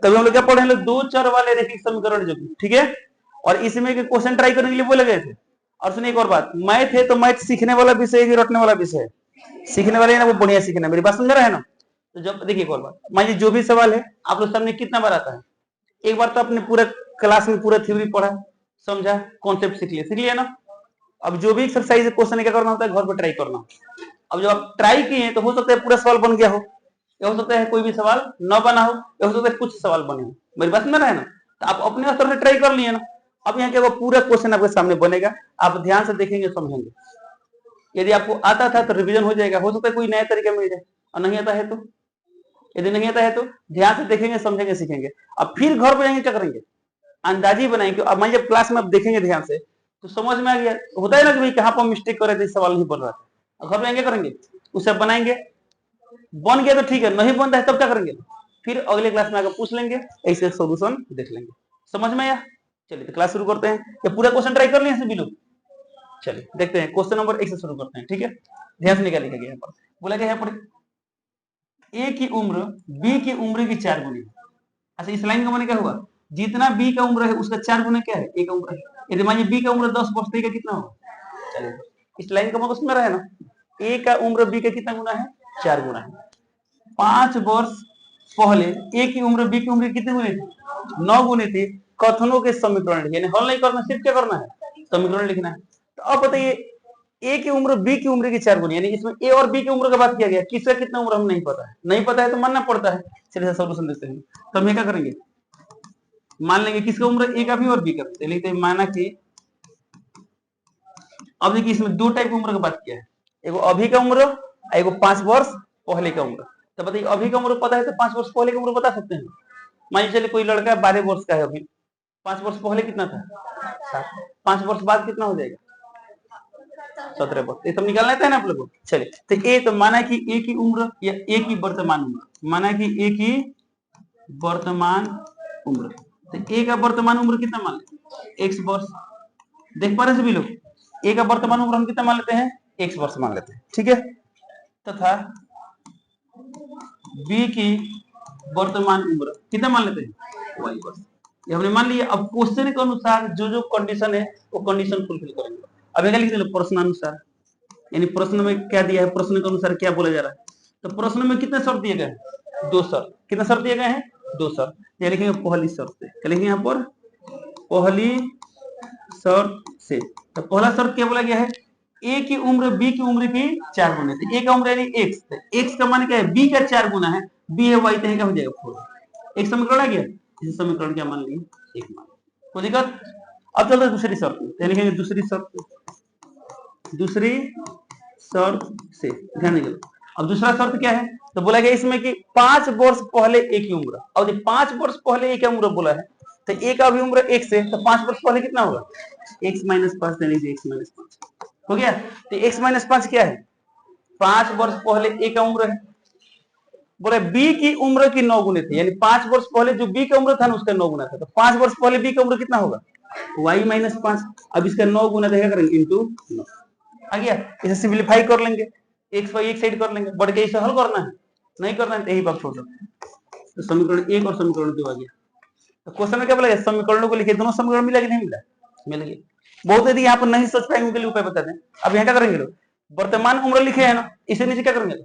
तभी हम लोग क्या पढ़े हैं, दो चर वाले रैखिक समीकरण जो, ठीक है। और इसमें क्वेश्चन ट्राई करने के लिए बोले गए थे। और सुनिए एक और बात, मैथ है तो मैथ सीखने वाला विषय है कि रटने वाला विषय है? सीखने वाले है ना, वो बढ़िया सीखना। मेरी बात समझ रहा है ना? तो जब देखिए एक और बात, मान लीजिए जो भी सवाल है आप लोग सामने कितना बार आता है, एक बार तो आपने पूरा क्लास में पूरा थ्योरी पढ़ा, समझा, कॉन्सेप्ट सीख लिया ना। अब जो भी एक्सरसाइज क्वेश्चन क्या करना होता है, घर पर ट्राई करना। अब जब आप ट्राई किए तो हो सकता है पूरा सवाल बन गया हो, या हो सकता है कोई भी सवाल न बना हो, या हो सकता है कुछ सवाल बने हो। मेरी बात समझ रहा है ना? तो आप अपने स्तर से ट्राई कर लिए ना। अब यहाँ क्या पूरा क्वेश्चन आपके सामने बनेगा, आप ध्यान से देखेंगे, समझेंगे। यदि आपको आता था तो रिवीजन हो जाएगा, हो सकता है कोई नया तरीका मिल जाए, और नहीं आता है तो, यदि नहीं आता है तो ध्यान से देखेंगे, समझेंगे, सीखेंगे। अब फिर घर पर जाएंगे क्या करेंगे, अंदाजी बनाएंगे। अब मान लीजिए क्लास में आप देखेंगे ध्यान से तो समझ में आ गया, होता है ना कि भाई कहां पर मिस्टेक कर रहे थे, सवाल नहीं बन रहा था, घर में आएंगे करेंगे, उसे बनाएंगे, बन गया तो ठीक है, नहीं बन रहा है तब क्या करेंगे, फिर अगले क्लास में आकर पूछ लेंगे, ऐसे सोल्यूशन देख लेंगे। समझ में आया? चलिए तो क्लास शुरू करते हैं। ये पूरा क्वेश्चन ट्राई कर लिए सभी लोग? चलिए देखते हैं, क्वेश्चन नंबर 1 से शुरू करते हैं, ठीक है। ध्यान से निकालिएगा। यहाँ पर बोला गया, यहाँ पर ए की उम्र बी की उम्र की 4 गुनी। अच्छा, इस लाइन का माने क्या होगा, जितना बी का उम्र है उसका 4 गुना क्या है, ए का उम्र है। यदि मान लीजिए बी का उम्र 10 वर्ष, तो ए का कितना होगा? चलिए इस लाइन का मतलब समझ रहा है ना, ए का उम्र बी का कितना गुना है, 4 गुना है। 5 वर्ष पहले ए की उम्र बी की उम्र कितने गुने थी, 9 गुने थी। कथनों के समीकरण, यानी हल नहीं करना, सिर्फ क्या करना है, समीकरण लिखना है। तो अब बताइए, ए की उम्र बी की उम्र की 4 गुनी, यानी इसमें ए और बी की उम्र का बात किया गया, किसका कितना उम्र हम नहीं पता है, नहीं पता है तो मानना पड़ता है। चलिए सोल्यूशन देते हैं। तो हम क्या करेंगे, मान लेंगे किसका उम्र, ए का भी और बी का भी। लिखते हैं माना कि, अब देखिए इसमें दो टाइप की उम्र का बात किया है, एगो अभी का उम्र, एगो 5 वर्ष पहले का उम्र। तो बताइए अभी का उम्र पता है तो 5 वर्ष पहले का उम्र बता सकते हैं। मान लीजिए चलिए कोई लड़का 12 वर्ष का है अभी, 5 वर्ष पहले कितना था, 7। 5 वर्ष बाद कितना हो जाएगा, 17 वर्ष। ये सब निकालना है ना आप लोगों को। चलिए तो ए, तो माना कि ए की उम्र या ए की वर्तमान उम्र, माना कि ए की वर्तमान उम्र, तो ए का वर्तमान उम्र कितना मान लेते हैं, x वर्ष। देख पा रहे सभी लोग, ए का वर्तमान उम्र हम कितना मान लेते हैं, x वर्ष मान लेते हैं, ठीक है। तथा बी की वर्तमान उम्र कितना मान लेते हैं, y वर्ष। ये हमने मान लिया। अब क्वेश्चन के अनुसार जो जो कंडीशन है वो कंडीशन फुलफिल करेंगे। अब लिख देंगे प्रश्नानुसार, यानी प्रश्न में क्या दिया है, प्रश्न के अनुसार क्या बोला जा रहा है। तो प्रश्न में कितने शर्त दिए गए हैं, 2 शर्त। कितने शर्त दिए गए हैं, 2 शर्त। ये लिखेंगे पहली शर्त से, क्या लिखेंगे यहाँ पर, पहली शर्त से। तो पहला शर्त क्या बोला गया है, ए की उम्र बी की उम्र की 4 गुना है। ए का उम्र यानी x, x का मान क्या है, b का 4 गुना है, b है y, तो क्या हो जाएगा 4। एक समीकरण आ गया, इस समीकरण क्या मान लिए, एक मान। कोई दिक्कत? अब चलते दूसरी शर्त में, लिखेंगे दूसरी शर्त, दूसरी शर्त से ध्यान दीजिए। अब दूसरा शर्त क्या है, तो बोला गया इसमें कि 5 वर्ष पहले ए की उम्र। और 5 वर्ष पहले ए की उम्र बोला है, तो ए का भी उम्र x है, तो 5 वर्ष पहले कितना होगा, x - 5, दे लीजिए x - 5 हो गया। तो x - 5 क्या है, 5 वर्ष पहले ए का उम्र है। बोले बी की उम्र की 9 गुने थे, यानी 5 वर्ष पहले जो बी का उम्र था ना उसका 9 गुना था। तो 5 वर्ष पहले बी का उम्र कितना होगा, y - 5। अब इसका 9 गुना देखा करेंगे इंटू 9 आ गया। इसे सिंपलीफाई कर लेंगे, x y एक साइड कर लेंगे, बढ़ के इसे हल करना है, नहीं करना है तो यही बात छोड़ सकते हैं। तो समीकरण 1 और समीकरण 2 आ गया। तो क्वेश्चन में क्या बोला, समीकरणों को लिखे, दोनों समीकरण मिला कि नहीं मिला, मिल गया। बहुत यदि यहाँ पर नहीं सोच पाएंगे उनके लिए उपाय बता दें। अब यहाँ क्या करेंगे लोग, वर्तमान उम्र लिखे है ना, इसे नीचे क्या करेंगे,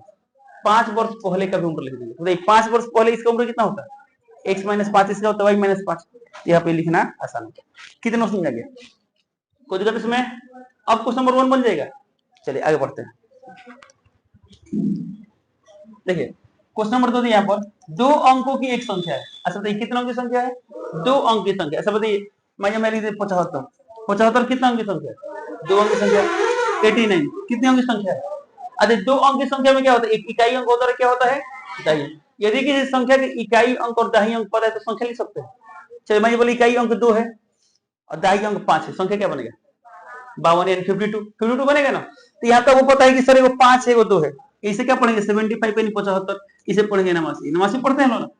5 वर्ष पहले का भी उम्र लिख देंगे। तो 5 वर्ष पहले इसका उम्र कितना होता है, x - 5, इसका होता है y - 5। यहाँ पे लिखना आसान है। कितना समझ गया, कोई दिक्कत इसमें? अब क्वेश्चन नंबर 1 बन जाएगा। चलिए आगे बढ़ते हैं। देखिए क्वेश्चन नंबर 2 यहाँ पर 2 अंकों की एक संख्या है। अच्छा बताइए कितने अंक की संख्या है, 2 अंक की संख्या। अच्छा बताइए, मैं लिख दे 75। 75 कितने अंक की संख्या है, 2 अंक की संख्या। 89 कितने अंक की संख्या है। अच्छा 2 अंक की संख्या में क्या होता है, एक इकाई अंक होता है, क्या होता है, इकाई। यदि किसी संख्या के इकाई अंक और दहाई अंक पता है तो संख्या लिख सकते हैं। चलिए मैं बोली इकाई अंक 2 है और दहाई अंक 5 है, संख्या क्या बनेगा, 52 यानी 52 बनेगा ना। तो यहाँ तक वो पता है कि सर एगो 5 है एगो 2 है, इसे क्या पढ़ेंगे 75 यानी 75, इसे पढ़ेंगे 89 पढ़ते हैं लोग।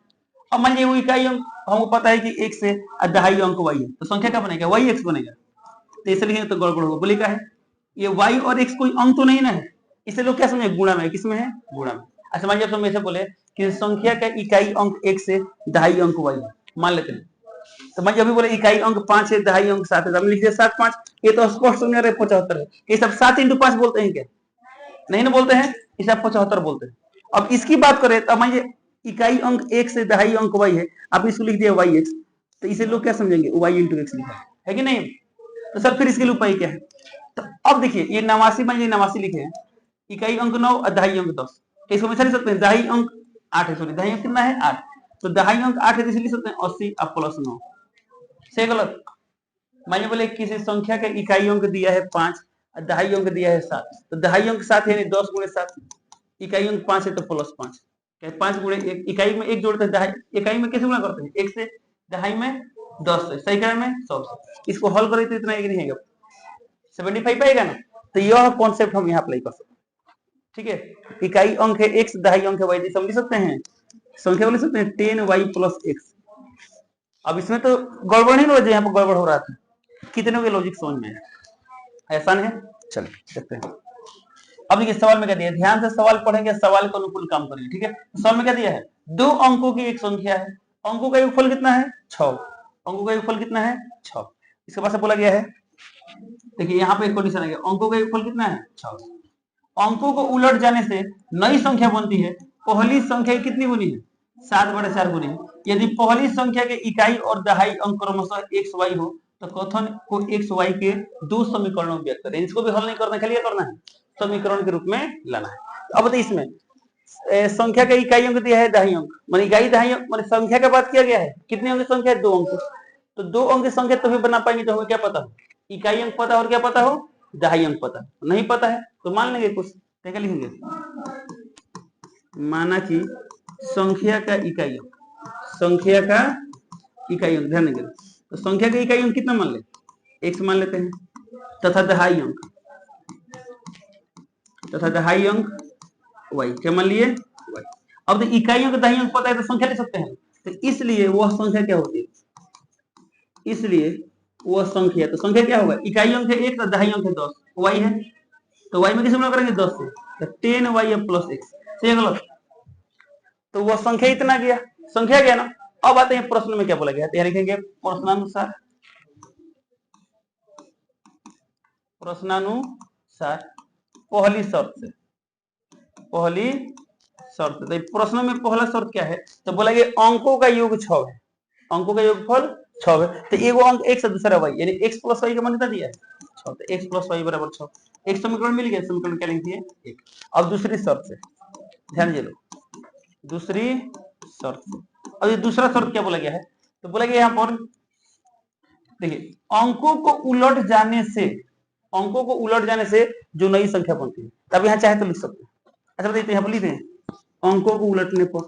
अब मान लीजिए वो इकाई अंक हमको पता है कि x है और दहाई अंक y है, तो संख्या क्या बनेगा, yx बनेगा। तो इसे लिखेंगे तो गड़बड़ होगा। बोले क्या है, ये y और x कोई अंक तो नहीं ना है, इसे लोग क्या समझे, गुणा में, किसमें है, गुणा में। अच्छा मान लीजिए ऐसे बोले कि संख्या का इकाई अंक 1 से दहाई अंक y मान लेते हैं। तो मैं अभी बोले इकाई अंक 5 है, दहाई अंक 7 है, हमने लिख दिया 7 5। ये तो स्पष्ट समझ रहे 75 है। ये सब 7 × 5 बोलते हैं क्या? नहीं ना बोलते हैं, इसे आप 75 बोलते हैं। अब इसकी बात करें तो मान इकाई अंक 1 से दहाई अंक y है, आपने इसको लिख दिया yx, तो इसे लोग क्या समझेंगे y × x लिखा है कि नहीं? तो सर फिर इसके लिए उपाय क्या है? तो अब देखिए ये 89 मान 89 लिखे हैं, इकाई अंक 9 और दहाई अंक 10, तो इसको हमेशा लिख सकते हैं दहाई अंक 8 है, सॉरी दहाई अंक कितना है 8, तो दहाई अंक 8 है तो इसे लिख सकते हैं 80 अब प्लस 9। सही गलत? मान बोले किसी संख्या का इकाई अंक दिया है 5 और दहाई अंक दिया है 7, तो दहाई अंक 7 है 10 × 7, इकाई अंक 5 है तो प्लस 5, 5 × 1, इकाई में 1 जोड़ते हैं, दहाई इकाई में कैसे गुणा करते हैं 1 से, दहाई में 10 से, सही करें में 100 से। इसको हल करें तो इतना एक नहीं है 75 पाएगा ना। तो यह कॉन्सेप्ट हम यहाँ अप्लाई कर सकते हैं। ठीक है, इकाई अंक है x, दहाई अंक है y, समझ सकते हैं, संख्या बोल सकते हैं 10y + x। अब इसमें तो गड़बड़ नहीं हो, यहाँ पर गड़बड़ हो रहा था, कितने के लॉजिक समझ में आसान है? चलिए देखते हैं। अब देखिए सवाल में क्या दिया, ध्यान से सवाल पढ़ेंगे, सवाल के अनुकूल काम करेंगे। ठीक है, तो सवाल में क्या दिया है, 2 अंकों की एक संख्या है, अंकों का योगफल कितना है 6, अंकों का योगफल कितना है 6। इसके पास बोला गया है, देखिए यहाँ पे एक कंडीशन है, अंकों का योगफल कितना है 6, अंकों को उलट जाने से नई संख्या बनती है, पहली संख्या कितनी गुनी है 7/4 गुनी। यदि पहली संख्या के इकाई और दहाई अंक क्रमशः x y हो तो कथन को x y के दो समीकरणों में व्यक्त करें। इसको भी हल नहीं करना, खाली क्या करना है, समीकरण के रूप में लाना है। अब बताइए इसमें संख्या का इकाई अंक दिया है दहाई अंक, मान इकाई दहाई अंक मान संख्या का बात किया गया है, कितने अंक संख्या है 2 अंक, तो 2 अंक की संख्या तभी बना पाएंगे जब हमें क्या पता हो, इकाई अंक पता और क्या पता हो, दहाई अंक पता। नहीं पता है तो मान लेंगे कुछ, क्या लिखेंगे, माना कि संख्या का इकाई अंक, संख्या का इकाई अंक, ध्यान देंगे तो संख्या का इकाई अंक कितना मान ले, x मान लेते हैं, तथा दहाई अंक, तथा दहाई अंक y, क्या मान लिए y। अब तो इकाई अंक दहाई अंक पता है तो संख्या ले सकते हैं, तो इसलिए वह संख्या क्या होती है, इसलिए वह संख्या, तो संख्या क्या होगा, इकाई अंक है 1 और दहाई अंक है 10, y है, तो y में किसे गुणा करेंगे 10 से, तो 10y + x। सही गलत? तो वह संख्या इतना गया, संख्या गया ना। अब आते हैं प्रश्न में क्या बोला गया, तो लिखेंगे प्रश्नानुसार, प्रश्नानुसार पहली शर्त से, पहली शर्त, तो प्रश्न में पहला शर्त क्या है, तो बोला गया अंकों का योग 6 है, अंकों का योगफल 6 है, तो एगो अंक x है दूसरा y, यानी x + y का मान कितना दिया है 6, तो x + y = 6, एक समीकरण मिल गया, समीकरण क्या लिखिए 1। अब दूसरी शर्त से ध्यान दीजिए, दूसरी शर्त, अब ये दूसरा शर्त क्या बोला गया है, तो बोला गया यहाँ पर देखिए अंकों को उलट जाने से, अंकों को उलट जाने से जो नई संख्या बनती है, तब यहाँ चाहे तो लिख सकते हैं। अच्छा बताइए यहाँ पर लिखते हैं, अंकों को उलटने पर,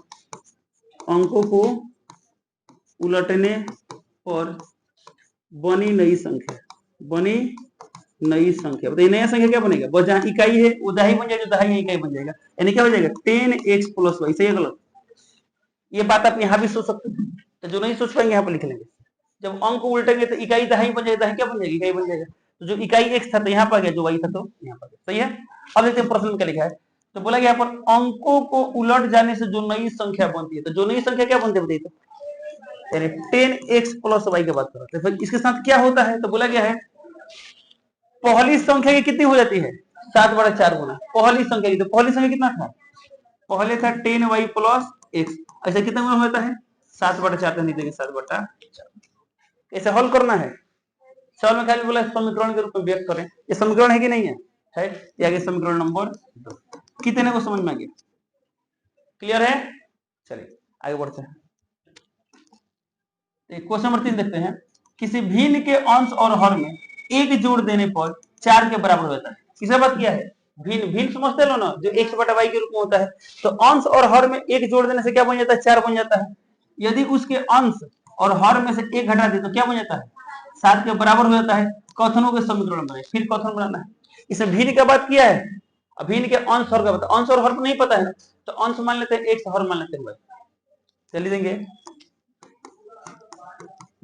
अंकों को उलटने पर बनी नई संख्या, बनी नई संख्या, बताइए नया संख्या क्या बनेगा, वो जहाँ इकाई है वो दहाई बन जाएगा, दहाई है इकाई बन जाएगा, यानी क्या हो जाएगा 10x + y। सही है गलत? ये बात आप यहाँ भी सोच सकते हैं, तो जो नहीं सोच पाएंगे यहाँ पर लिख लेंगे, जब अंक उल्टेंगे तो इकाई दहाई बन जाएगा, दहाई क्या बन जाएगी इकाई बन जाएगा, तो जो इकाई x था तो यहाँ पर गया, जो y था तो यहाँ पर गया। सही है? अब देखते हैं प्रश्न में क्या लिखा है, तो बोला यहाँ पर अंकों को उलट जाने से जो नई संख्या बनती है, तो जो नई संख्या क्या बनती है बताइए, तो यानी 10x + y की बात कर रहे हैं। फिर इसके साथ क्या होता है, तो बोला गया है पहली संख्या की कितनी हो जाती है 7/4 गुना, पहली संख्या की, तो पहली संख्या कितना था, पहले था 10y + x, ऐसा कितना गुना होता है 7/4, तो नहीं देंगे 7/4। ऐसे हल करना है, सवाल में खाली बोला समीकरण के रूप में व्यक्त करें, ये समीकरण है कि नहीं है, है, ये आगे समीकरण नंबर 2। कितने को समझ में आ गया, क्लियर है? चलिए आगे बढ़ते हैं, क्वेश्चन नंबर 3 देखते हैं, किसी भिन्न के अंश और हर में एक जोड़ देने पर 4 के बराबर होता है। किसने बात किया है, भिन्न, भिन्न समझते हो ना, जो x/y के रूप में होता है, तो अंश और हर में एक जोड़ देने से क्या बन जाता है 4 बन जाता है। यदि उसके अंश और हर में से एक घटा दे तो क्या बन जाता है 7 के बराबर हो जाता है। कथनों के समीकरण बने, फिर कथन बनाना है। इसमें भिन्न का बात किया है, भिन्न के अंश हर का बता, अंश और हर नहीं पता है तो अंश मान लेते हैं x, हर मान लेते हैं y। चलिए देंगे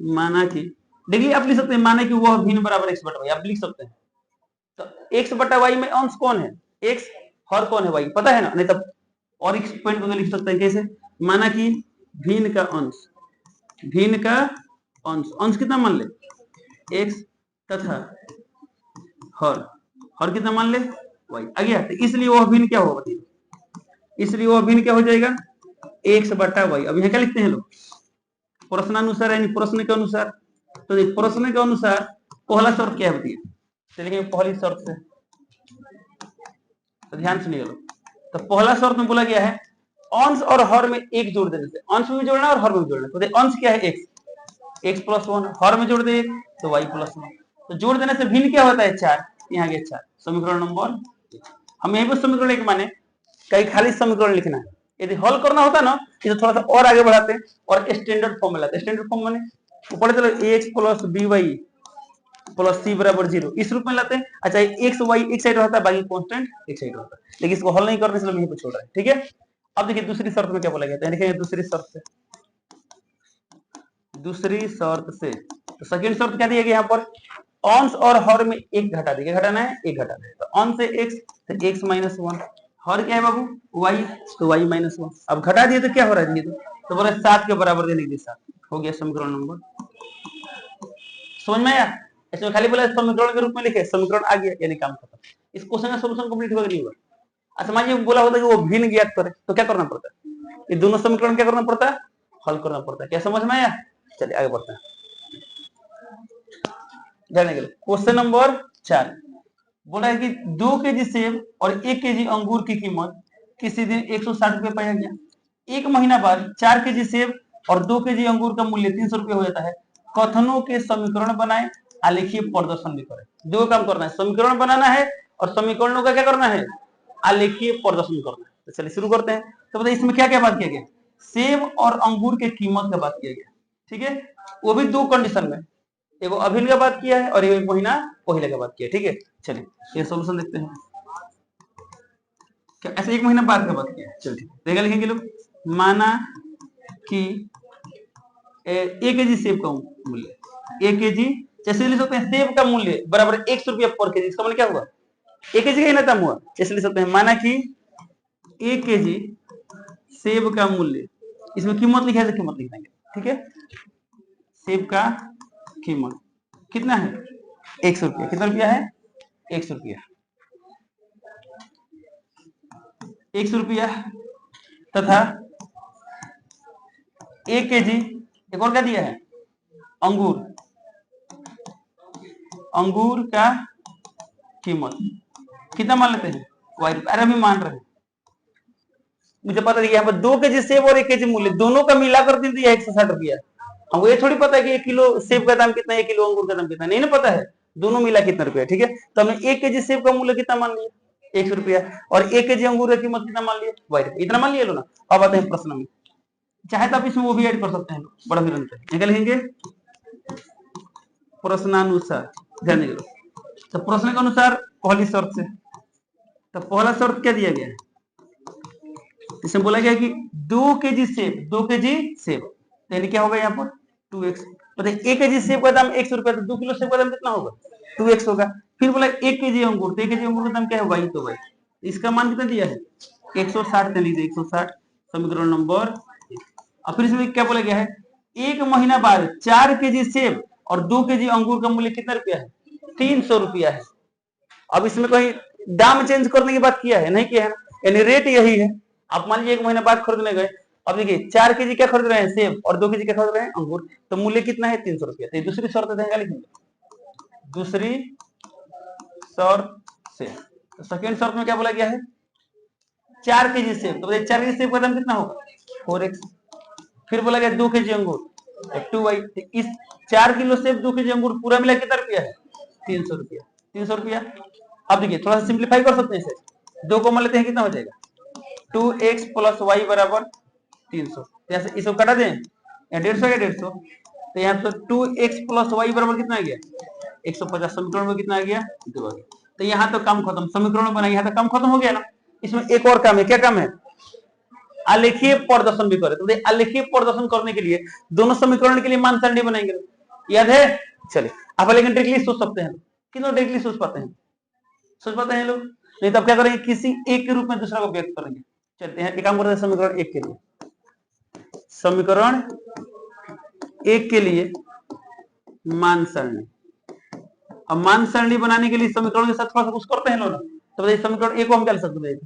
माना कि, देखिए आप लिख सकते हैं माना कि वह भिन्न बराबर x/y, आप लिख सकते हैं। तो x/y में अंश कौन है x, हर कौन है y, पता है ना, नहीं तब और एक पॉइंट में लिख सकते हैं कैसे, माना कि भिन्न का अंश, भिन्न का अंश, अंश कितना मान ले x तथा हर, हर कितना मान ले y आ गया। तो इसलिए वह भिन्न क्या होगा बताइए, इसलिए वह भिन्न क्या हो जाएगा x बटा y। अब यहाँ क्या लिखते हैं लोग प्रश्नानुसार यानी प्रश्न के अनुसार। तो देख प्रश्न के अनुसार पहला शर्त क्या है बताइए, चलिए पहली शर्त से तो ध्यान सुनिए लोग। तो पहला शर्त में बोला गया है अंश और हर में एक जोड़ देने से, अंश में भी जोड़ना और हर में भी जोड़ना। तो अंश क्या है x प्लस 1, हर में जोड़ दे तो y प्लस 1। तो जोड़ देने से भिन्न क्या होता है 4, यहाँ गया 4। समीकरण नंबर, हम यहीं पर समीकरण एक माने कई खाली समीकरण लिखना है। यदि हल करना होता ना तो थोड़ा सा और आगे बढ़ाते और स्टैंडर्ड फॉर्म में लाते। स्टैंडर्ड फॉर्म माने ऊपर चलो ax plus by plus c बराबर 0 इस रूप में लाते हैं। अच्छा x y एक साइड रहता है, बाकी कांस्टेंट एक साइड रहता है, लेकिन इसको हल नहीं करने से हम यहीं पे छोड़ रहे हैं। ठीक है, अब देखिए दूसरी शर्त में क्या बोला गया है, देखिए दूसरी शर्त से, दूसरी शर्त से तो सेकंड शर्त क्या दिया गया यहाँ पर अंश और हर में एक घटा देंगे, घटाना है एक घटा देंगे। तो अंश से x तो x माइनस 1, हर क्या है बाबू y तो y माइनस 1। अब घटा दिए तो क्या हो रहा है तो बोले 7 के बराबर देने के लिए 7 हो गया समीकरण नंबर। समझ में आया, इसमें खाली बोला समीकरण के रूप में लिखे, समीकरण आ गया यानी काम खत्म। इस क्वेश्चन का सॉल्यूशन कंप्लीट होगा नहीं होगा। अच्छा मान लीजिए बोला होता है कि वो भिन्न ज्ञात करे तो क्या करना पड़ता है, ये दोनों समीकरण क्या करना पड़ता है हल करना पड़ता है। क्या समझ में आया, चलिए आगे बढ़ते हैं। जानने के लिए क्वेश्चन नंबर 4 बोला है कि 2 केजी सेब और 1 केजी अंगूर की कीमत किसी दिन 160 रुपए पाया गया। एक महीना बाद 4 केजी सेब और 2 केजी अंगूर का मूल्य 300 रुपए हो जाता है। कथनों के समीकरण बनाए, आलेखीय प्रदर्शन भी करें। दो काम करना है, समीकरण बनाना है और समीकरणों का क्या करना है आलेखीय प्रदर्शन करना है। तो चलिए शुरू करते हैं। तो बताइए इसमें क्या क्या बात किया गया, सेब और अंगूर के कीमत का बात किया गया। ठीक है, वो भी दो कंडीशन में, एगो अभिन्न का बात किया है और एक महीना पहले का बात किया है। ठीक है, चलिए ये सॉल्यूशन देखते हैं। क्या ऐसे एक महीना बाद का बात किया है, चलिए ठीक है लिखेंगे लोग। माना कि 1 केजी सेब का मूल्य, 1 केजी जैसे लिख सकते हैं सेब का मूल्य बराबर 100 रुपया पर केजी। इसका मतलब क्या हुआ 1 केजी का ही ना दाम हुआ, जैसे लिख सकते हैं माना कि 1 केजी सेब का मूल्य, इसमें कीमत लिखा है तो कीमत लिख देंगे। ठीक है, सेब का कीमत कितना है 100 रुपया। कितना रुपया है 100 रुपया, 100 रुपया तथा 1 केजी, एक और क्या दिया है अंगूर, अंगूर का कीमत कितना मान लेते हैं y रुपया। अरे अभी मान रहे हैं, मुझे पता है यहाँ पर 2 केजी सेब और 1 केजी मूल्य दोनों का मिलाकर दे दिया 160 रुपया। हमको ये थोड़ी पता है कि 1 किलो सेब का दाम कितना है 1 किलो अंगूर का दाम कितना, नहीं ना पता है, दोनों मिला कितना रुपया। ठीक है, तो हमने 1 केजी सेब का मूल्य कितना मान लिया 100 रुपया और 1 केजी अंगूर की कीमत कितना मान लिया y रुपया, इतना मान लिया लो ना। अब आते हैं प्रश्न में, चाहे तो आप इसमें वो भी ऐड कर सकते हैं, बड़ा भी निकल लिखेंगे प्रश्नानुसार। ध्यान दीजिए, तो प्रश्न के अनुसार पहली शर्त से, तो पहला शर्त क्या दिया गया है, इसमें बोला गया कि 2 केजी सेब, 2 केजी सेब यानी क्या होगा यहाँ पर 2x। मतलब 1 केजी सेब का दाम 100 रुपया, तो 2 किलो सेब का दाम कितना होगा 2x होगा। फिर बोला 1 केजी अंगूर, तो 1 केजी अंगूर का दाम क्या है y, तो y इसका मान कितना दिया है 160 दे लीजिए 160 समीकरण नंबर। और फिर इसमें क्या बोला गया है एक महीना बाद 4 केजी सेब और 2 केजी अंगूर का मूल्य कितना रुपया है 300 रुपया है। अब इसमें कहीं दाम चेंज करने की बात किया है नहीं किया है, यानी रेट यही है। आप मान लीजिए 1 महीना बाद खरीदने गए, अब देखिए 4 केजी क्या खरीद रहे हैं सेब और 2 केजी क्या खरीद रहे हैं अंगूर, तो मूल्य कितना है 300 रुपया। तो दूसरी शर्त देंगे, लिखेंगे दूसरी शर्त से। तो सेकेंड शर्त में क्या बोला गया है 4 केजी सेब, तो 4 केजी सेब का दाम कितना होगा 4x। फिर बोला गया 2 केजी अंगूर 2y, इस 4 किलो सेब 2 केजी अंगूर पूरा मिला कितना रुपया है 300 रुपया, 300 रुपया। अब देखिए थोड़ा सा सिंप्लीफाई कर सकते हैं इसे, 2 को मान लेते हैं कितना हो जाएगा 2x प्लस y बराबर 300। यहाँ से इसको काटा दें, यहाँ 150 या 150, तो यहाँ तो 2x प्लस y बराबर कितना आ गया 150। समीकरण में कितना आ गया 2 आ गया। तो यहाँ तो काम खत्म, समीकरण बना यहाँ तो काम खत्म हो गया ना। इसमें एक और काम है, क्या काम है आलेखीय प्रदर्शन भी करे। तो आलेखीय प्रदर्शन करने के लिए दोनों समीकरण के लिए मान सारणी बनाएंगे, याद है। चलिए आप लेकिन डायरेक्टली सोच सकते हैं, कितना डायरेक्टली सोच पाते हैं, सोच पाते हैं लोग, नहीं तो अब क्या करेंगे किसी एक के रूप में दूसरा को व्यक्त करेंगे। चलते हैं एक काम करते हैं समीकरण 1 के लिए, समीकरण एक के लिए मान सरणी। अब मान सरणी बनाने के लिए समीकरण के साथ थोड़ा सा कुछ करते हैं लोग। तो बताइए समीकरण एक को हम क्या लिख सकते हैं?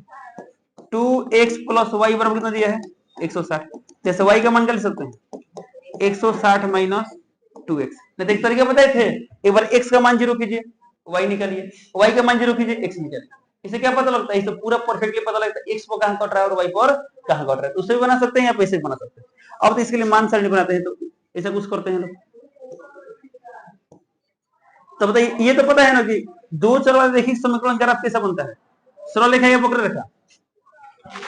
2x प्लस वाई बराबर कितना दिया है? 160। जैसे y का मान क्या लिख सकते हैं? 160 माइनस 2x। नहीं तो एक तरीका बताए थे, एक बार x का मान 0 कीजिए, y निकालिए, y का मान 0 कीजिए, x निकालिए। इसे क्या पता लगता है? इसे पूरा परफेक्टली पता लगता है x पर कहां कट रहा है और y पर कहां कट रहा है। उससे भी बना सकते हैं या पैसे भी बना सकते हैं। अब तो इसके लिए मान सरणी बनाते हैं, तो ऐसा कुछ करते हैं लोग। तो बताइए, ये तो पता है ना कि दो चर वाले रैखिक समीकरण ग्राफ कैसा बनता है? सरल रेखा या वक्र रेखा?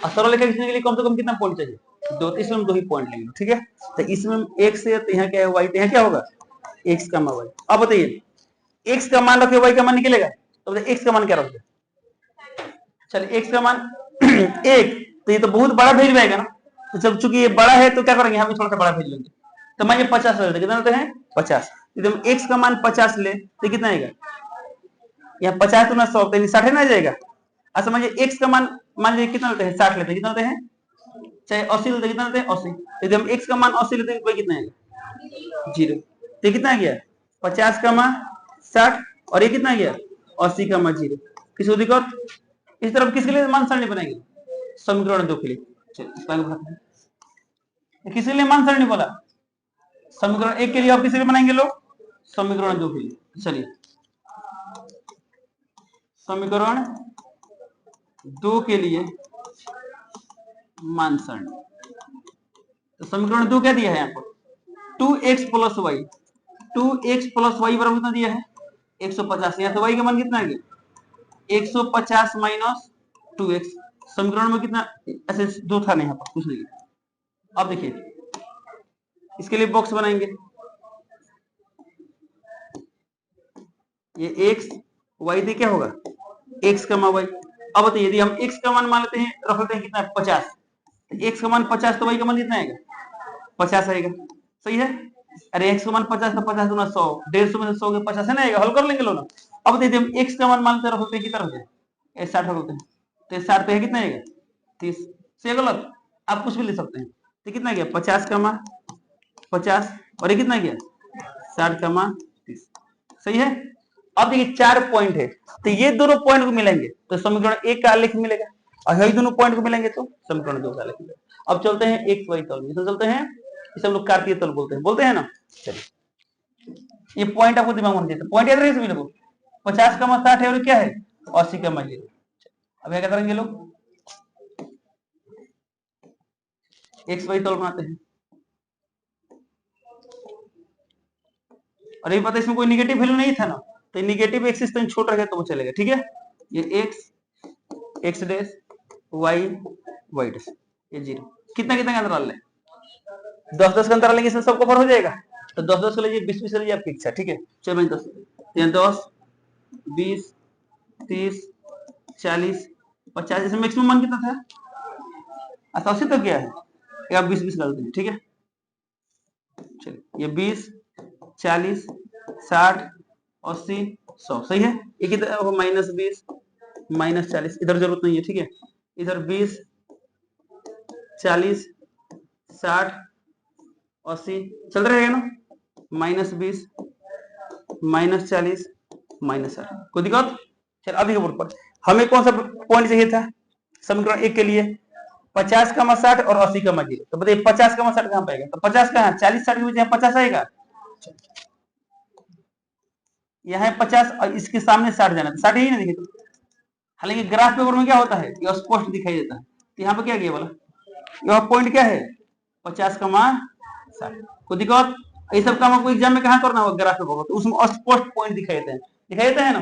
और सरल रेखा खींचने के लिए कम से कम कितना पॉइंट चाहिए? दो। इसमें हम 2 ही पॉइंट लेंगे, ठीक है। तो इसमें x से यहाँ क्या है? y। तो यहाँ क्या होगा? x का मान y। अब बताइए x का मान रखे y का मान निकलेगा, तो बताइए x का मान क्या रखते? चलिए x का मान 1, तो ये तो बहुत बड़ा वैल्यू आएगा ना। तो जब चूंकि ये बड़ा है तो क्या करेंगे? हम थोड़ा सा बड़ा वैल्यू लेंगे। तो मान 50 लेते, कितना लेते हैं? 50। यदि हम x का मान 50 ले तो कितना आएगा? यहाँ 50 तो ना 100, तो 60 ना आ जाएगा। अच्छा समझिए x का मान मान लीजिए कितना लेते हैं? 60 लेते हैं। कितना लेते हैं? चाहे 80 लेते हैं, कितना लेते हैं? 80। यदि हम x का मान 80 लेते हैं तो कितना आएगा? 0। तो कितना आ गया? 50 का मान 60 और ये कितना आ गया? 80 का मान 0। किसी दिक्कत? इस तरफ किसके लिए मान सरणी बनाएंगे? समीकरण 2 के लिए। चलिए किसके लिए मान सरणी बोला? समीकरण 1 के लिए। आप किसके लिए बनाएंगे लोग? समीकरण 2 के लिए। चलिए समीकरण 2 के लिए मान सरणी। तो समीकरण 2 क्या दिया है यहाँ पर? 2x plus Y. 2x plus Y बराबर कितना दिया है? 150। यहाँ से y का मान कितना आ गया? 150 माइनस 2x। समीकरण में कितना? ऐसे 2 था नहीं, यहाँ पर कुछ नहीं। अब देखिए इसके लिए बॉक्स बनाएंगे। ये x y दे क्या होगा? x का मान y। अब बताइए यदि हम x का मान मान लेते हैं, रख लेते हैं कितना? 50। तो x का मान 50 तो y का मान कितना आएगा? 50 आएगा। सही है। अरे x का मान 50 तो 50 गुना 100, 150 में से 100 के 50 है ना आएगा। हल कर लेंगे लोग। अब देखिए हम x का मान मानते रख लेते हैं कितना रखते हैं? 60 रख लेते हैं। तो 60 पे है कितना आएगा? 30। सही गलत? आप कुछ भी ले सकते हैं। तो कितना गया? 50 का मान 50 और ये कितना गया? 60 का मान 30। सही है। अब देखिए 4 पॉइंट है, तो ये दोनों पॉइंट को मिलेंगे तो समीकरण 1 का आलेख मिलेगा, और यही दोनों पॉइंट को मिलेंगे तो समीकरण 2 का आलेख मिलेगा। अब चलते हैं एक्स वाई तल में। तो चलते हैं, इसे हम लोग कार्तीय तल बोलते हैं ना। चलिए ये पॉइंट आपको दिमाग में होना चाहिए। पॉइंट याद रखिए सभी लोग। 50 का मान 60 है और क्या है? 80 का मान 0। अब क्या करेंगे लोग? एक्स वाई तल बनाते हैं। और ये पता इसमें कोई निगेटिव वैल्यू नहीं था ना, तो निगेटिव एक्सिस तो छोटा रहे तो वो चलेगा, ठीक है। ये X dash Y Y dash, ये 0। कितना कितना का अंतराल लें? 10-10 का अंतराल लेंगे, इसमें सब कवर हो जाएगा। तो 10-10 का लीजिए, 20-20 का लीजिए, आपकी इच्छा, ठीक है। चलो 10 10 20 30 40 50। इसमें मैक्सिमम मान कितना था? 80 तक गया है। या 20-20 डालते हैं, ठीक है। चलिए ये 20 40 60 80 100। सही है। ये कितना? -20 -40, इधर जरूरत नहीं है, ठीक है। इधर 20 40 60 80 चल रहेगा ना। -20 -40 -60, कोई दिक्कत? चल अभी बोर्ड पर हमें कौन सा पॉइंट चाहिए था समीकरण 1 के लिए? 50 का मान 60 और 80 का मान 0। तो बताइए 50 का मान 60 कहां पाएगा? तो 50 कहां? 40 60 के बीच 50 आएगा। यहाँ 50 और इसके सामने 60 जाना, तो 60 ही ना दिखे। हालांकि ग्राफ पेपर में क्या होता है, ये स्पष्ट दिखाई देता है। तो यहाँ पे क्या किया बोला? यह पॉइंट क्या है? 50 का मान 60। कोई दिक्कत? ये सब काम आपको एग्जाम में कहाँ करना होगा? ग्राफ पेपर, तो उसमें स्पष्ट पॉइंट दिखाई देते हैं ना।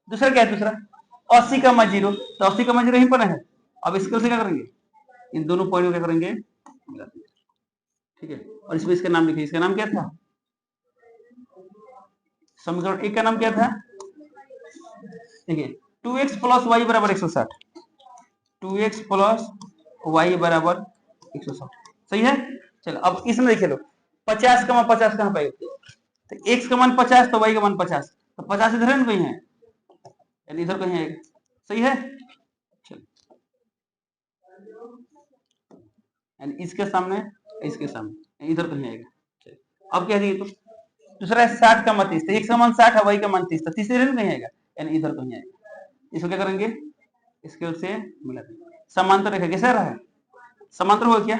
दूसरा क्या है? दूसरा 80 का मान 0, तो 80 का मान 0 यहीं पर है। अब इसके से क्या करेंगे? इन दोनों पॉइंट को क्या करेंगे? ठीक है। और इसमें इसका नाम लिखिए। इसका नाम क्या था? समीकरण 1 का नाम क्या था? देखिए 2x प्लस वाई बराबर 160। 2x प्लस वाई बराबर 160। सही है। चलो अब इसमें देखिए लो, 50 का मान 50 कहां पाएगा? तो x का मान 50 तो y का मान 50, तो 50 इधर है ना कहीं है, यानी इधर कहीं है। सही है। चलो यानी इसके सामने इसके सामने, इधर तो नहीं आएगा। अब क्या दिए तो दूसरा है 60 का मान 30, तो x का मान 60 है, y का मान 30, तो तीसरे में नहीं आएगा, यानी इधर तो नहीं आएगा। इसको क्या करेंगे, इसके ओर से मिला देंगे। समांतर रेखा कैसा रहा है, समांतर हो क्या।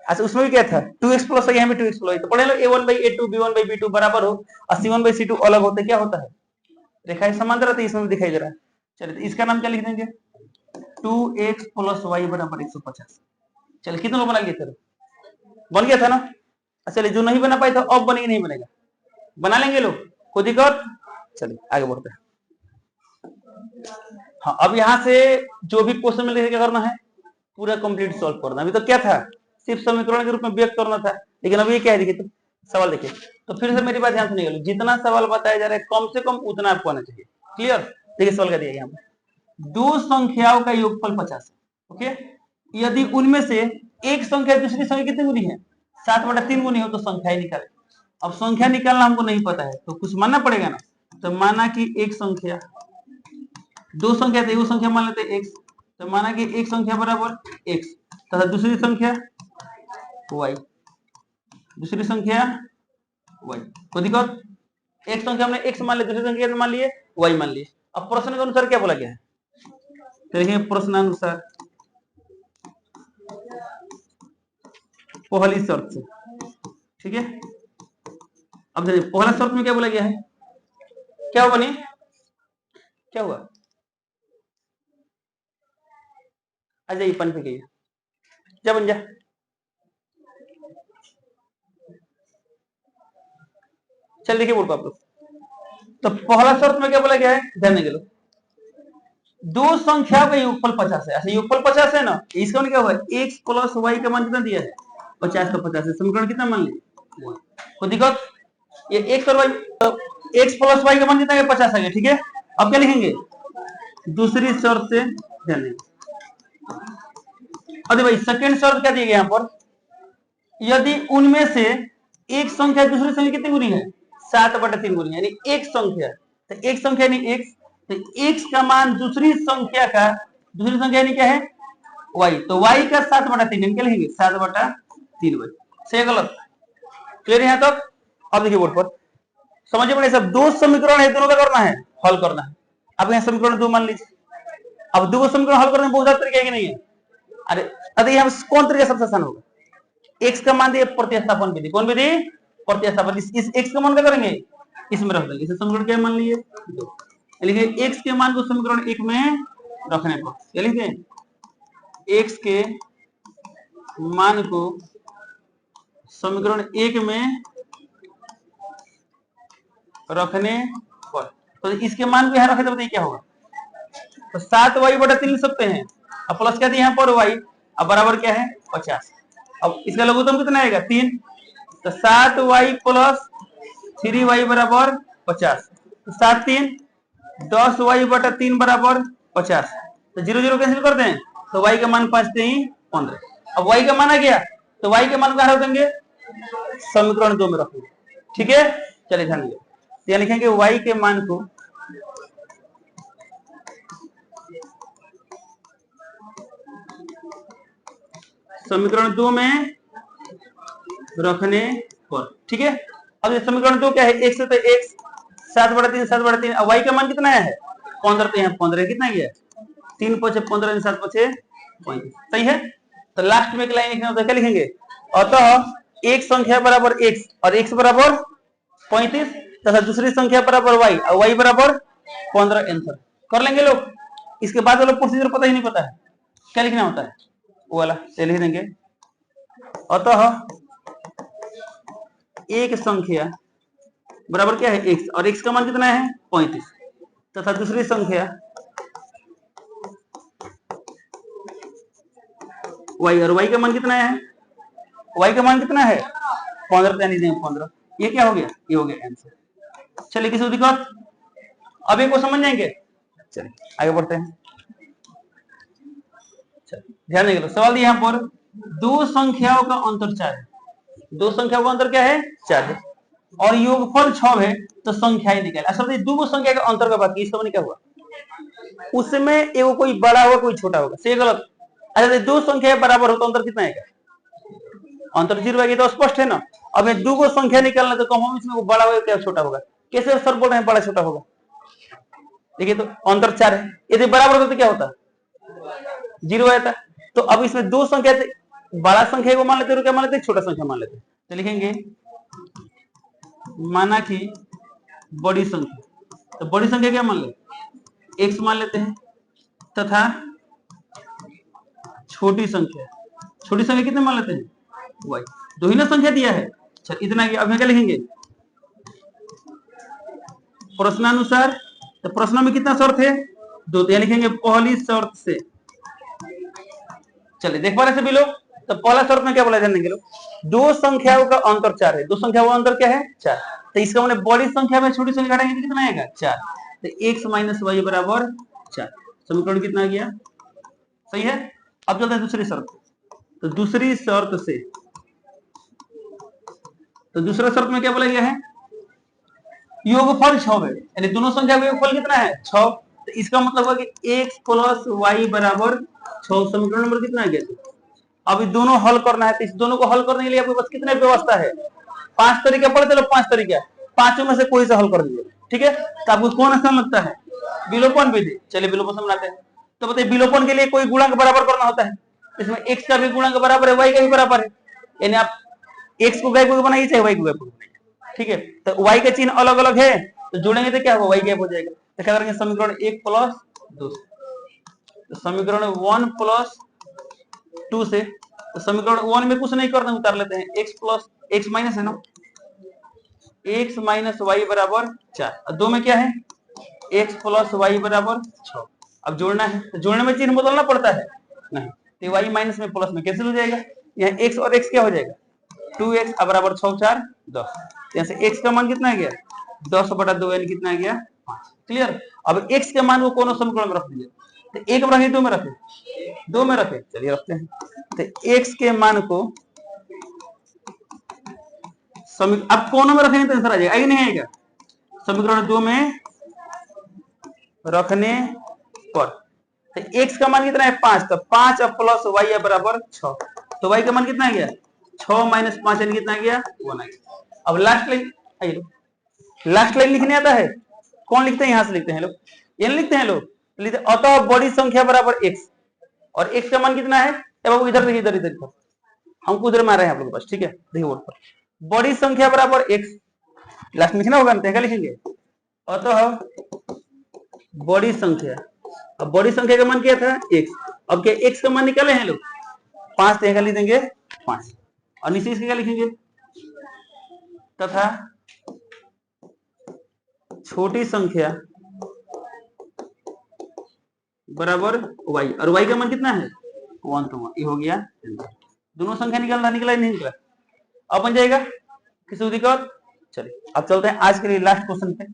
अच्छा उसमें भी क्या था 2x प्लस यहाँ भी 2x प्लस, तो पढ़े लो a1 by a2 b1 by b2 बराबर हो और c1 by c2 अलग होते क्या होता है, रेखा समांतर रहती है, इसमें दिखाई दे रहा है। चलिए तो इसका नाम क्या लिख देंगे 2x प्लस y बराबर 150। चलिए कितने लोग बना लिए थे, बन गया था ना। चलिए जो नहीं बना पाए तो अब बनेगा नहीं बनेगा, बना लेंगे लोग, कोई दिक्कत। चलिए आगे बढ़ते हैं। हाँ अब यहाँ से जो भी क्वेश्चन मिले क्या करना है, पूरा कंप्लीट सॉल्व करना। अभी तो क्या था, सिर्फ समीकरण के रूप में व्यक्त करना था, लेकिन अभी क्या है देखिए, तो सवाल देखिए, तो फिर से मेरी बात ध्यान सुनिएगा, जितना सवाल बताया जा रहा है कम से कम उतना आपको आना चाहिए। क्लियर, देखिए सवाल का दिया यहाँ पर, दो संख्याओं का योगफल 50 है। ओके, यदि उनमें से एक संख्या दूसरी संख्या कितनी गुनी है, 7/3 गुनी हो तो संख्या ही निकाले। अब संख्या निकालना हमको नहीं पता है तो कुछ मानना पड़ेगा ना, तो माना कि एक संख्या, दो संख्या थे, वो संख्या मान लेते x, तो माना कि एक संख्या बराबर x तथा दूसरी संख्या y, दूसरी संख्या y, कोई दिक्कत। एक संख्या हमने x मान लिया, दूसरी संख्या मान लिए y मान लिए। अब प्रश्न के अनुसार क्या बोला गया है, देखिए प्रश्नानुसार पहली शर्त से, ठीक है। अब देखिए पहला शर्त में क्या बोला गया है, क्या बनी, क्या हुआ, आ जाइए पन पे जा बन जा। चल देखिए बोर्ड पर आप लोग, तो पहला शर्त में क्या बोला गया है, ध्यान देंगे लोग, दो संख्या का योगफल 50 है। अच्छा योगफल 50 है ना, इसका मतलब क्या हुआ, x प्लस y का मान कितना दिया है 50 का 50 है, समीकरण कितना मान लिया, कोई दिक्कत। ये x और y, x प्लस y का मान कितना है 50 आ गया, ठीक है। अब क्या लिखेंगे, दूसरी शर्त से ध्यान देंगे। अरे भाई सेकंड शर्त क्या दी गई यहाँ पर, यदि उनमें से एक संख्या दूसरी संख्या कितनी गुनी है, 7/3 गुनी, यानी एक संख्या, तो एक संख्या यानी x, तो x का मान दूसरी संख्या का, दूसरी संख्या यानी क्या है y, तो y का 7/3 यानी क्या लिखेंगे 7/3 y, सही गलत, क्लियर यहाँ तक। अब देखिए बोर्ड पर समझिए बड़े सब, दो समीकरण है, दोनों का करना है, हल करना है। अब यहाँ समीकरण 2 मान लीजिए, अब दो समीकरण हल करने में बहुत ज्यादा तरीका है कि नहीं है, अरे यहाँ कौन तरीका सबसे आसान होगा, x का मान दिए प्रतिस्थापन विधि, कौन विधि, प्रतिस्थापन। इस x का मान क्या करेंगे, इसमें रख देंगे, इसे समीकरण क्या मान लिए 2, लिखिए x के मान को समीकरण 1 में रखने पर, क्या लिखते हैं x के मान को समीकरण 1 में रखने पर, तो इसके मान को यहाँ रखे तो बताइए क्या होगा, तो 7y/3 लिख सकते हैं, अब प्लस क्या दिया यहाँ पर y, अब बराबर क्या है 50। अब इसका लघुत्तम कितना आएगा 3, तो 7y प्लस 3y बराबर 50, तो 7 3 10y/3 बराबर 50, तो 0 0 कैंसिल कर दें, तो y का मान 5 3 15। अब y का मान आ गया, तो y के मान को कहाँ रख देंगे, समीकरण 2 में रखेंगे, ठीक है। चलिए ध्यान दीजिए, तो लिखेंगे y के मान को समीकरण 2 में रखने पर, ठीक है। अब ये समीकरण 2 क्या है, x से तो x 7/3 7/3, अब y का मान कितना है 15, तो यहाँ 15 कितना गया 3 5 15 7 5 35, सही है। तो लास्ट में एक लाइन लिखना होता है, क्या लिखेंगे, अतः एक संख्या बराबर x और x बराबर 35 तथा दूसरी संख्या बराबर y और y बराबर 15, आंसर कर लेंगे लोग। इसके बाद वाला प्रोसीजर पता ही नहीं पता है, क्या लिखना होता है वो वाला, लिख देंगे, अतः एक संख्या बराबर क्या है x और x का मान कितना है 35 तथा दूसरी संख्या y और y का मान कितना है, y का मान कितना है 15, यानी 15, ये क्या हो गया, ये हो गया आंसर। चलिए किसी को दिक्कत, अब एक को समझ जाएंगे, चलिए आगे बढ़ते हैं। ध्यान देंगे सवाल यहाँ पर, दो संख्याओं का अंतर 4 है, दो संख्याओं का अंतर क्या है 4 है, और योगफल 6 है, तो संख्या ही निकाले। असल में दो संख्या का अंतर का बात की, इसका मतलब क्या हुआ, उसमें एगो कोई बड़ा होगा कोई छोटा होगा, सही गलत। अच्छा दो संख्या बराबर हो तो अंतर कितना आएगा अंतर 0 आ गया तो स्पष्ट है ना। अब मैं दो संख्या निकालना तो कम इसमें बड़ा होगा क्या छोटा होगा, कैसे सर बोल रहे हैं बड़ा छोटा होगा। देखिए तो अंतर 4 है, यदि बराबर होता तो क्या होता 0 आता। तो अब इसमें दो संख्या बड़ा संख्या को मान लेते हैं, क्या मान लेते हैं छोटा संख्या मान लेते हैं। तो लिखेंगे माना कि बड़ी संख्या, तो बड़ी संख्या क्या मान ले x मान लेते हैं, तथा छोटी संख्या कितने मान लेते हैं y। दो ही ना संख्या दिया है, अच्छा इतना क्या। अब क्या लिखेंगे प्रश्नानुसार, तो प्रश्न में कितना शर्त है दो, तो लिखेंगे पहली शर्त से। चलिए देख पा रहे से भी लोग, तो पहला शर्त में क्या बोला जाने के लोग, दो संख्याओं का अंतर 4 है, दो संख्याओं का अंतर क्या है 4, तो इसका मतलब बड़ी संख्या में छोटी संख्या घटाएंगे तो कितना आएगा 4, तो x माइनस वाई बराबर 4। समीकरण कितना आ गया, सही है। अब चलते हैं दूसरी शर्त, तो दूसरी शर्त से, तो दूसरा शर्त में क्या बोला गया है योगफल 6 है, यानी दोनों संख्या का योगफल कितना है 6, तो इसका मतलब है कि x प्लस वाई बराबर 6। समीकरण नंबर कितना आ गया। अभी दोनों हल करना है, तो इस दोनों को हल करने के लिए आपके पास कितने व्यवस्था है 5 तरीका पढ़े, चलो 5 तरीका, पांचों में से कोई से हल कर दीजिए, ठीक है। तो आपको कौन आसान लगता है विलोपन विधि, चलिए विलोपन समझाते हैं। तो बताइए विलोपन के लिए कोई गुणांक बराबर करना होता है, इसमें x का भी गुणांक बराबर है, y का भी बराबर है, यानी आप x को गैप बनाइए चाहे y को गैप बनाइए, ठीक है। तो y का चिन्ह अलग अलग है, तो जोड़ेंगे तो क्या होगा y गैप हो जाएगा। तो क्या करेंगे समीकरण 1 प्लस 2, तो समीकरण 1 प्लस 2 से, तो समीकरण 1 में कुछ नहीं करना, उतार लेते हैं x प्लस x माइनस है ना, x माइनस वाई बराबर 4, और 2 में क्या है x प्लस वाई बराबर 6। अब जोड़ना है, तो जोड़ने में चिन्ह बदलना पड़ता है नहीं, तो y माइनस में प्लस में कैंसिल हो जाएगा, यहाँ x और x क्या हो जाएगा 2x बराबर 6 4 10, यहाँ से x का मान कितना आ गया 10/2 यानी कितना आ गया 5। क्लियर। अब x के मान को कोनो समीकरण में रख दीजिए, तो 1 में रखे 2 में रखे, 2 में रखे, चलिए रखते हैं। तो x के मान को अब कोनों में रखेंगे तो आंसर आ जाएगा, आई नहीं आएगा। समीकरण 2 में रखने पर, तो x का मान कितना है 5, तो 5 प्लस y बराबर 6, तो y का मान कितना आ गया 6 माइनस 5 यानी कितना आ गया 1 आ गया। अब लास्ट लाइन आइए, लास्ट लाइन लिखने आता है, कौन लिखते हैं यहां से लिखते हैं लोग, ये लिखते हैं लोग, लिखते अतः बड़ी संख्या बराबर x, और x का मान कितना है, अब इधर देखिए, इधर इधर हमको उधर मार रहे हैं आप लोगों के पास, ठीक है। देखिए बोर्ड पर बड़ी संख्या बराबर x, लास्ट में लिखना होगा, क्या लिखेंगे अतः बड़ी संख्या, अब बड़ी संख्या का मान क्या था x, अब क्या x का मान निकाले हैं लोग 5, तो लिख देंगे 5, और नीचे इसके क्या लिखेंगे तथा छोटी संख्या बराबर y, और y का मान कितना है 1, तो ये हो गया। दोनों संख्या निकालना, निकला नहीं निकला, अब बन जाएगा, किसी को दिक्कत। चलिए अब चलते हैं आज के लिए लास्ट क्वेश्चन पे।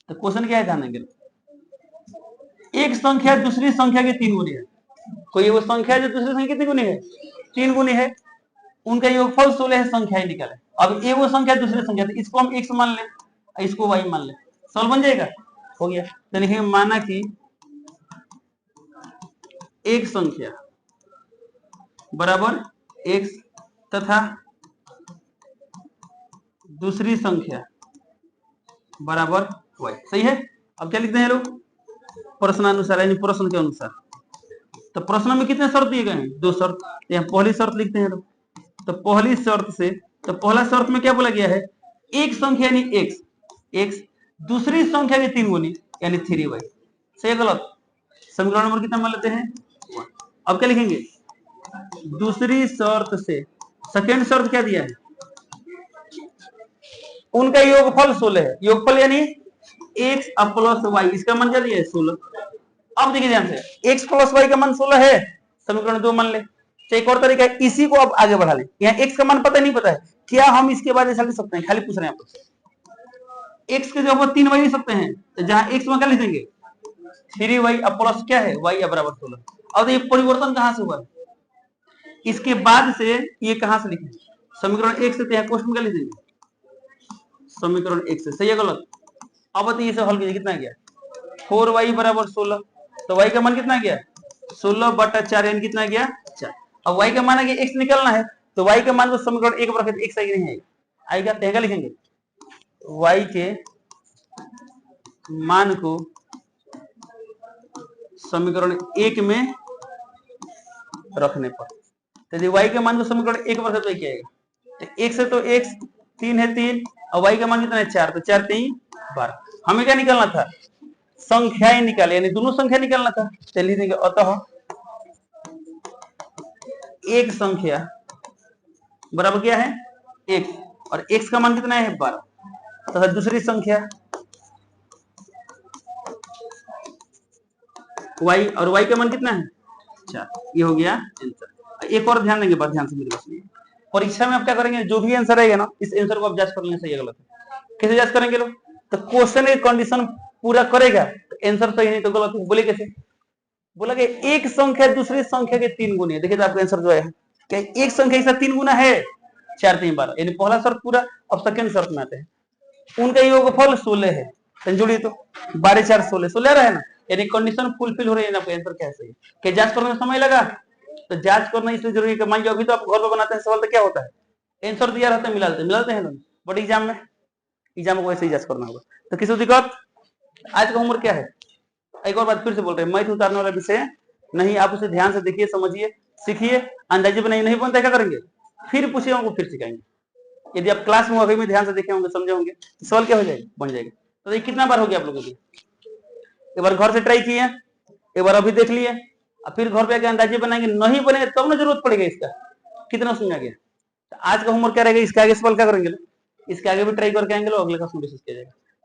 तो क्वेश्चन क्या है जानेंगे, एक संख्या दूसरी संख्या के 3 गुनी है, कोई वो संख्या जो दूसरी संख्या कितनी गुनी है 3 गुनी है, उनका योगफल 16 है, संख्या निकाले। अब एक वो संख्या दूसरी संख्या, तो इसको हम x मान ले, इसको y मान ले, सॉल्व बन जाएगा, हो गया। तो लिखेंगे माना कि एक संख्या बराबर x तथा दूसरी संख्या बराबर y, सही है। अब क्या लिखते हैं लोग प्रश्नानुसार, यानी प्रश्न के अनुसार। तो प्रश्न में कितने शर्त दिए गए हैं 2 शर्त, यहाँ पहली शर्त लिखते हैं लोग। तो पहली शर्त से, तो पहला शर्त में क्या बोला गया है एक संख्या यानी x दूसरी संख्या के 3 गुनी यानी 3y, सही गलत। समीकरण नंबर कितना मान लेते हैं 1। अब क्या लिखेंगे दूसरी शर्त से, सेकेंड शर्त क्या दिया है उनका योगफल 16 है, योगफल यानी x प्लस y, इसका मान क्या दिया है 16। अब देखिए ध्यान से x प्लस y का मान 16 है, समीकरण 2 मान ले। एक और तरीका है, इसी को अब आगे बढ़ा ले, यहाँ x का मान पता नहीं पता है, क्या हम इसके बाद ऐसा लिख सकते हैं, खाली पूछ रहे हैं आप x के जगह 3y लिख सकते हैं, तो जहां x में क्या लिख देंगे 3y अब प्लस क्या है y बराबर 16। अब ये परिवर्तन कहां से हुआ, इसके बाद से ये कहां से लिखें समीकरण 1 से, तो यहाँ क्वेश्चन क्या लिख देंगे समीकरण 1 से, सही है गलत। अब बताइए इसे हल कीजिए, कितना गया 4y बराबर 16, तो y का मान कितना गया 16/4 यानी कितना गया 4। अब y का मान है कि x निकालना है, तो y के मान को समीकरण एक पर रखें तो एक सही नहीं आएगा, आएगा तो लिखेंगे y के मान को समीकरण एक में रखने पर, तो यदि y के मान को समीकरण एक पर रखें तो क्या आएगा, तो एक से तो एक 3 है 3 और y का मान कितना है 4, तो 4 3 12। हमें क्या निकालना था, संख्याएं निकाले, यानी दोनों संख्या निकालना था। चलिए देंगे अतः एक संख्या बराबर क्या है 1 और x का मान कितना है 12 तथा दूसरी संख्या y और y का मान कितना है 4। ये हो गया आंसर। एक और ध्यान देंगे, बात ध्यान से मेरे पास परीक्षा में आप क्या करेंगे, जो भी आंसर रहेगा ना इस आंसर को आप जांच कर लेंगे सही है गलत है। कैसे जांच करेंगे लोग, तो क्वेश्चन की कंडीशन पूरा करेगा तो आंसर सही नहीं तो गलत है। बोले कैसे, बोला कि एक संख्या दूसरी संख्या के 3 गुना है। देखिए तो आपका आंसर जो है कि एक संख्या के साथ 3 गुना है 4 3 12, यानी पहला शर्त पूरा। अब सेकंड शर्त में आते हैं, उनका योगफल 16 है, जोड़िए तो 12 4 16 16 रहा है ना, यानी कंडीशन फुलफिल हो रही है ना, आपका आंसर क्या है सही। कि जांच करने में समय लगा तो जांच करना इसलिए जरूरी है। मान लो अभी तो आप घर पर बनाते हैं सवाल तो क्या होता है आंसर दिया रहता है मिलाते हैं ना, बट एग्जाम में वैसे ही जांच करना होगा। तो किसी दिक्कत, आज का होमवर्क क्या है, एक और बात फिर से बोल रहे हैं, मैथ उतारने वाला विषय नहीं, आप उसे ध्यान से देखिए समझिए सीखिए, अंदाजे बनाइए, नहीं बनता क्या करेंगे फिर पूछे होंगे फिर सिखाएंगे। यदि आप क्लास में अगर में ध्यान से देखे होंगे समझे होंगे तो सवाल क्या हो जाएगा बन जाएगा। तो ये कितना बार हो गया आप लोगों को, एक बार घर से ट्राई किए, एक बार अभी देख लिए, और फिर घर पे आके अंदाजे बनाएंगे, नहीं बने तब ना जरूरत पड़ेगा इसका। कितना समझ आ गया, तो आज का होमवर्क क्या रहेगा, इसके आगे सवाल क्या करेंगे, इसके आगे भी ट्राई करके आएंगे, अगले का सॉल्यूशन किया जाएगा।